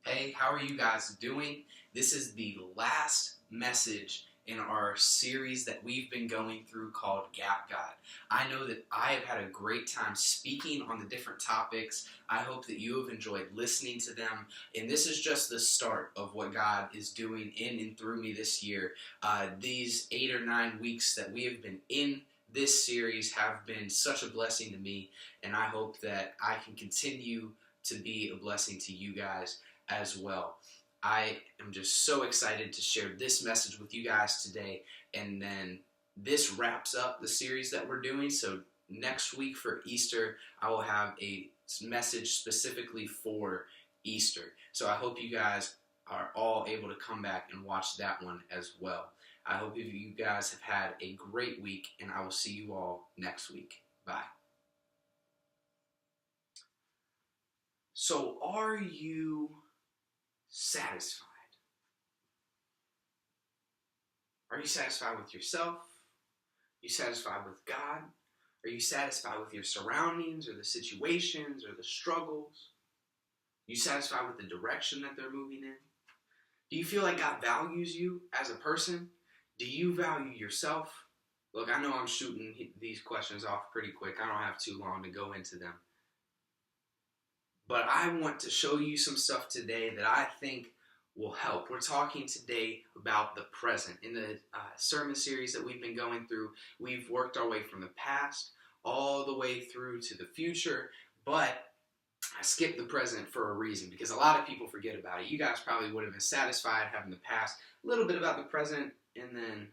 Hey, how are you guys doing? This is the last message in our series that we've been going through called Gap God. I know that I have had a great time speaking on the different topics. I hope that you have enjoyed listening to them. And this is just the start of what God is doing in and through me this year. These 8 or 9 weeks that we have been in this series have been such a blessing to me. And I hope that I can continue to be a blessing to you guys as well. I am just so excited to share this message with you guys today, and then this wraps up the series that we're doing. So next week for Easter, I will have a message specifically for Easter. So I hope you guys are all able to come back and watch that one as well. I hope you guys have had a great week, and I will see you all next week. Bye. So are you satisfied? Are you satisfied with yourself? Are you satisfied with God? Are you satisfied with your surroundings or the situations or the struggles? Are you satisfied with the direction that they're moving in? Do you feel like God values you as a person? Do you value yourself? Look, I know I'm shooting these questions off pretty quick. I don't have too long to go into them. But I want to show you some stuff today that I think will help. We're talking today about the present. In the sermon series that we've been going through, we've worked our way from the past all the way through to the future, but I skipped the present for a reason, because a lot of people forget about it. You guys probably would have been satisfied having the past, a little bit about the present, and then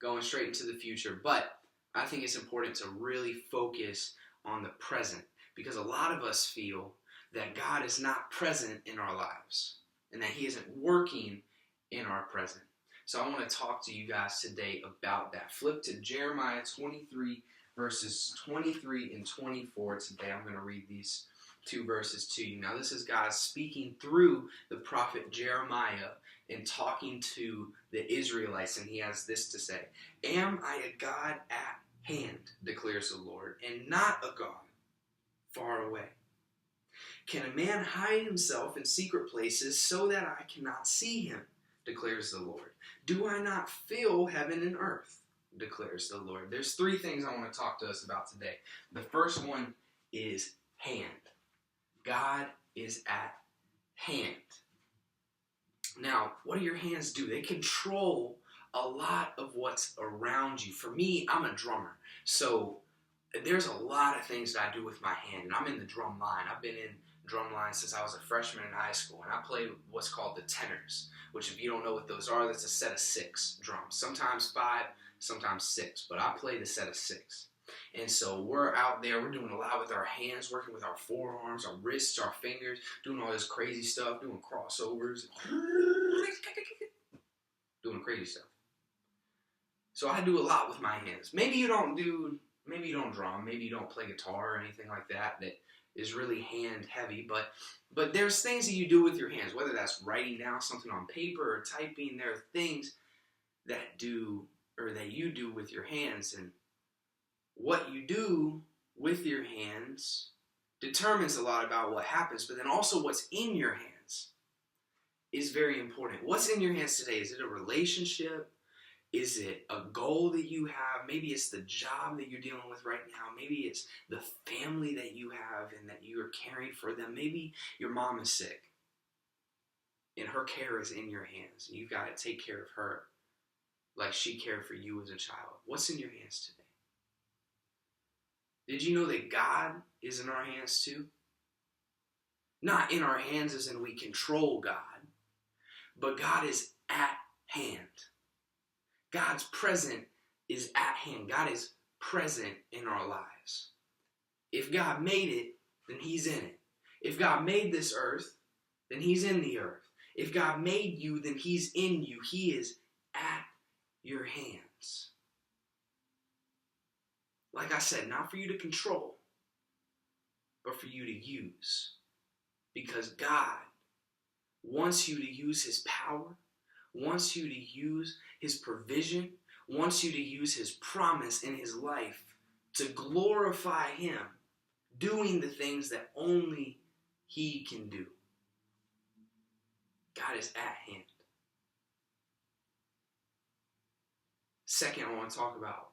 going straight into the future. But I think it's important to really focus on the present, because a lot of us feel that God is not present in our lives and that He isn't working in our present. So I want to talk to you guys today about that. Flip to Jeremiah 23, verses 23 and 24 today. I'm going to read these 2 verses to you. Now, this is God speaking through the prophet Jeremiah and talking to the Israelites, and he has this to say: "Am I a God at hand, declares the Lord, and not a God far away? Can a man hide himself in secret places so that I cannot see him, declares the Lord? Do I not fill heaven and earth, declares the Lord?" There's 3 things I want to talk to us about today. The first one is hand. God is at hand. Now, what do your hands do? They control a lot of what's around you. For me, I'm a drummer, so there's a lot of things that I do with my hand, and I'm in the drum line. I've been in drum line since I was a freshman in high school, and I play what's called the tenors, which, if you don't know what those are, that's a set of 6 drums. Sometimes 5, sometimes 6, but I play the set of 6. And so we're out there, we're doing a lot with our hands, working with our forearms, our wrists, our fingers, doing all this crazy stuff, doing crossovers, doing crazy stuff. So I do a lot with my hands. Maybe you don't drum, maybe you don't play guitar or anything like that is really hand heavy, but there's things that you do with your hands, whether that's writing down something on paper or typing. There are things that you do with your hands, and what you do with your hands determines a lot about what happens, but then also what's in your hands is very important. What's in your hands today? Is it a relationship? Is it a goal that you have? Maybe it's the job that you're dealing with right now. Maybe it's the family that you have and that you are caring for them. Maybe your mom is sick and her care is in your hands, and you've got to take care of her like she cared for you as a child. What's in your hands today? Did you know that God is in our hands too? Not in our hands as in we control God, but God is at hand. God's present is at hand. God is present in our lives. If God made it, then He's in it. If God made this earth, then He's in the earth. If God made you, then He's in you. He is at your hands. Like I said, not for you to control, but for you to use. Because God wants you to use His power, wants you to use His provision, wants you to use His promise in His life to glorify Him, doing the things that only He can do. God is at hand. Second, I want to talk about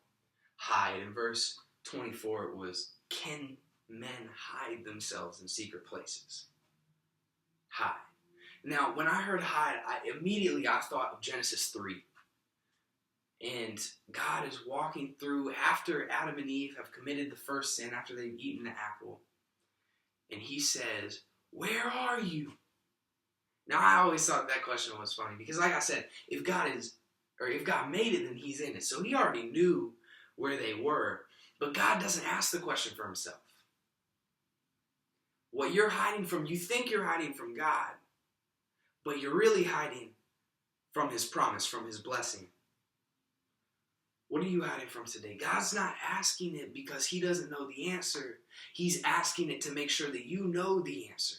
hide. In verse 24, it was, can men hide themselves in secret places? Hide. Now, when I heard hide, I thought of Genesis 3. And God is walking through after Adam and Eve have committed the first sin, after they've eaten the apple. And he says, where are you? Now, I always thought that question was funny because, like I said, if God made it, then he's in it. So he already knew where they were. But God doesn't ask the question for himself. What you're hiding from, you think you're hiding from God, but you're really hiding from his promise, from his blessing. What are you hiding from today? God's not asking it because he doesn't know the answer. He's asking it to make sure that you know the answer.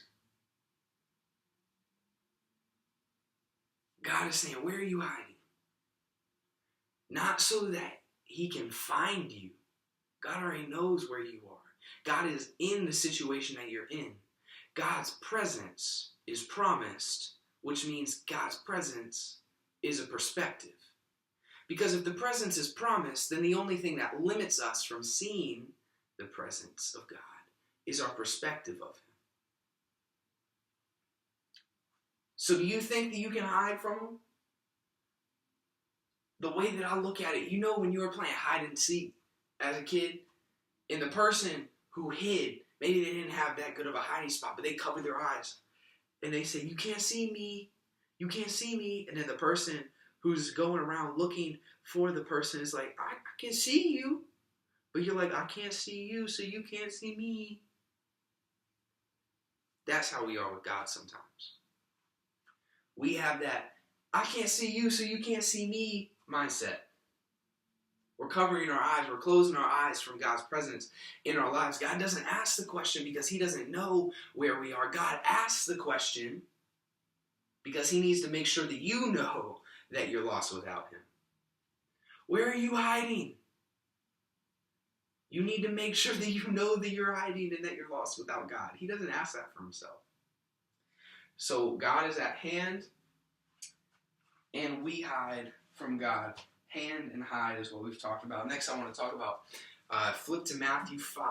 God is saying, where are you hiding? Not so that he can find you. God already knows where you are. God is in the situation that you're in. God's presence is promised, which means God's presence is a perspective. Because if the presence is promised, then the only thing that limits us from seeing the presence of God is our perspective of him. So do you think that you can hide from him? The way that I look at it, you know, when you were playing hide and seek as a kid, and the person who hid, maybe they didn't have that good of a hiding spot, but they covered their eyes. And they say, you can't see me. You can't see me. And then the person who's going around looking for the person is like, I can see you. But you're like, I can't see you, so you can't see me. That's how we are with God sometimes. We have that, I can't see you, so you can't see me mindset. We're covering our eyes. We're closing our eyes from God's presence in our lives. God doesn't ask the question because he doesn't know where we are. God asks the question because he needs to make sure that you know that you're lost without him. Where are you hiding? You need to make sure that you know that you're hiding and that you're lost without God. He doesn't ask that for himself. So God is at hand, and we hide from God. Hand and hide is what we've talked about. Next, I want to talk about, flip to Matthew 5,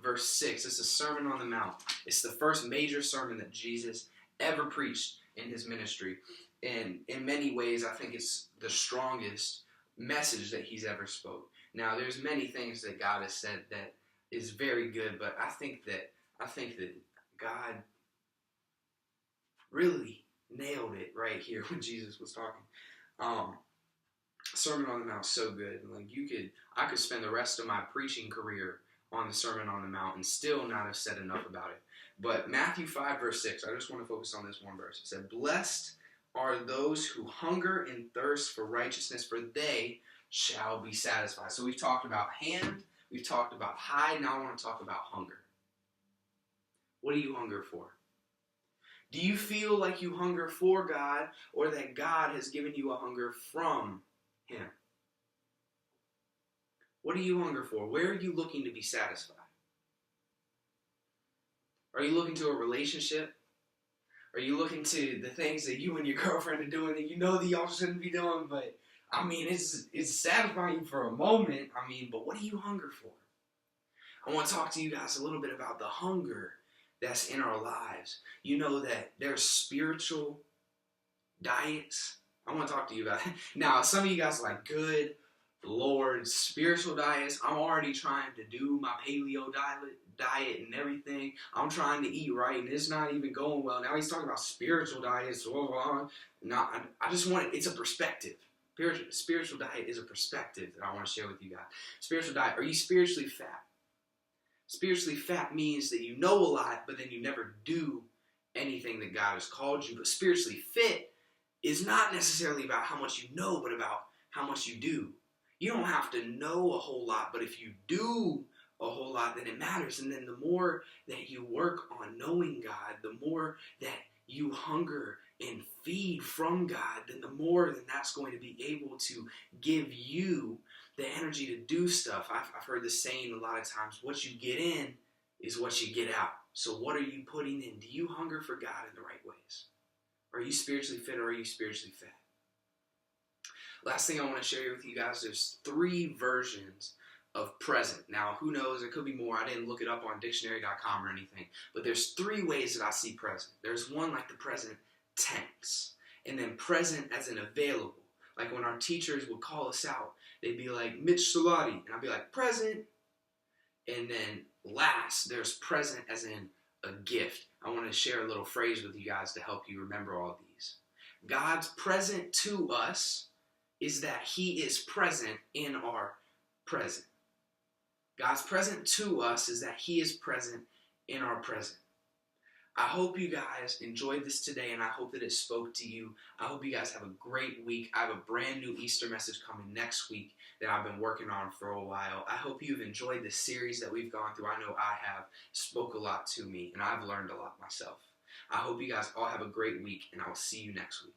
verse 6. It's a Sermon on the Mount. It's the first major sermon that Jesus ever preached in his ministry. And in many ways, I think it's the strongest message that he's ever spoke. Now, there's many things that God has said that is very good, but I think that God really nailed it right here when Jesus was talking. Sermon on the Mount, so good. Like I could spend the rest of my preaching career on the Sermon on the Mount and still not have said enough about it. But Matthew 5, verse 6, I just want to focus on this one verse. It said, blessed are those who hunger and thirst for righteousness, for they shall be satisfied. So we've talked about hand, we've talked about hide, now I want to talk about hunger. What do you hunger for? Do you feel like you hunger for God, or that God has given you a hunger from him? What do you hunger for? Where are you looking to be satisfied? Are you looking to a relationship? Are you looking to the things that you and your girlfriend are doing that you know that y'all shouldn't be doing, but I mean, it's satisfying for a moment. I mean, but what do you hunger for? I want to talk to you guys a little bit about the hunger that's in our lives. You know that there's spiritual diets. I want to talk to you about it. Now, some of you guys are like, good Lord, spiritual diets. I'm already trying to do my paleo diet and everything. I'm trying to eat right, and it's not even going well. Now he's talking about spiritual diets. No, I just want it. It's a perspective. Spiritual diet is a perspective that I want to share with you guys. Spiritual diet. Are you spiritually fat? Spiritually fat means that you know a lot, but then you never do anything that God has called you. But spiritually fit is not necessarily about how much you know, but about how much you do. You don't have to know a whole lot, but if you do a whole lot, then it matters. And then the more that you work on knowing God, the more that you hunger and feed from God, then the more then that's going to be able to give you the energy to do stuff. I've heard this saying a lot of times, what you get in is what you get out. So what are you putting in? Do you hunger for God in the right ways? Are you spiritually fit, or are you spiritually fat? Last thing I want to share with you guys, there's 3 versions of present. Now, who knows, it could be more. I didn't look it up on dictionary.com or anything. But there's 3 ways that I see present. There's one like the present tense, and then present as in available. Like when our teachers would call us out, they'd be like, Mitch Salati, and I'd be like, present. And then last, there's present as in a gift. I want to share a little phrase with you guys to help you remember all these. God's present to us is that He is present in our present. God's present to us is that He is present in our present. I hope you guys enjoyed this today, and I hope that it spoke to you. I hope you guys have a great week. I have a brand new Easter message coming next week that I've been working on for a while. I hope you've enjoyed this series that we've gone through. I know I have. Spoke a lot to me, and I've learned a lot myself. I hope you guys all have a great week, and I will see you next week.